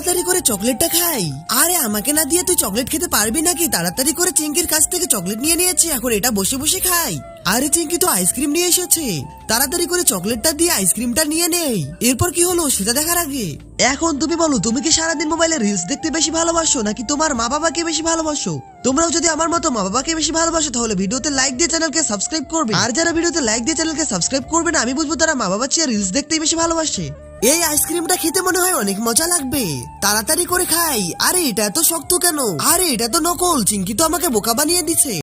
তাড়াতাড়ি করে চকলেটটা খাই। আরে আমাকে না দিয়ে তুই চকলেট খেতে পারবি নাকি? তাড়াতাড়ি করে চিঙ্কির কাছ থেকে চকলেট নিয়ে নিয়েছি, এখন এটা বসে বসে খাই। আরে চিঙ্কি তো আইসক্রিম নিয়ে এসেছে, তাড়াতাড়ি করে চকলেটটা দিয়ে আইসক্রিমটা নিয়ে নেই। এরপর কি হলো সেটা দেখার আগে এখন তুমি বলো, তুমি কি সারাদিন মোবাইলে রিলস দেখতে বেশি ভালোবাসো নাকি তোমার মা বাবাকে বেশি ভালোবাসো? তোমরাও যদি আমার মতো মা বাবাকে বেশি ভালোবাসো তাহলে ভিডিওতে লাইক দিয়ে চ্যানেলকে সাবস্ক্রাইব করবে। আর যারা ভিডিওতে লাইক দিয়ে চ্যানেলকে সাবস্ক্রাইব করবে না, আমি বুঝবো তারা মা বাবার চেয়ে রিলস দেখতেই বেশি ভালোবাসে। এই আইসক্রিমটা খেতে মনে হয় অনেক মজা লাগবে, তাড়াতাড়ি করে খাই। আরে এটা এত শক্ত কেন? আরে এটা তো নকল, চিঙ্কি তো আমাকে বোকা বানিয়ে দিছে।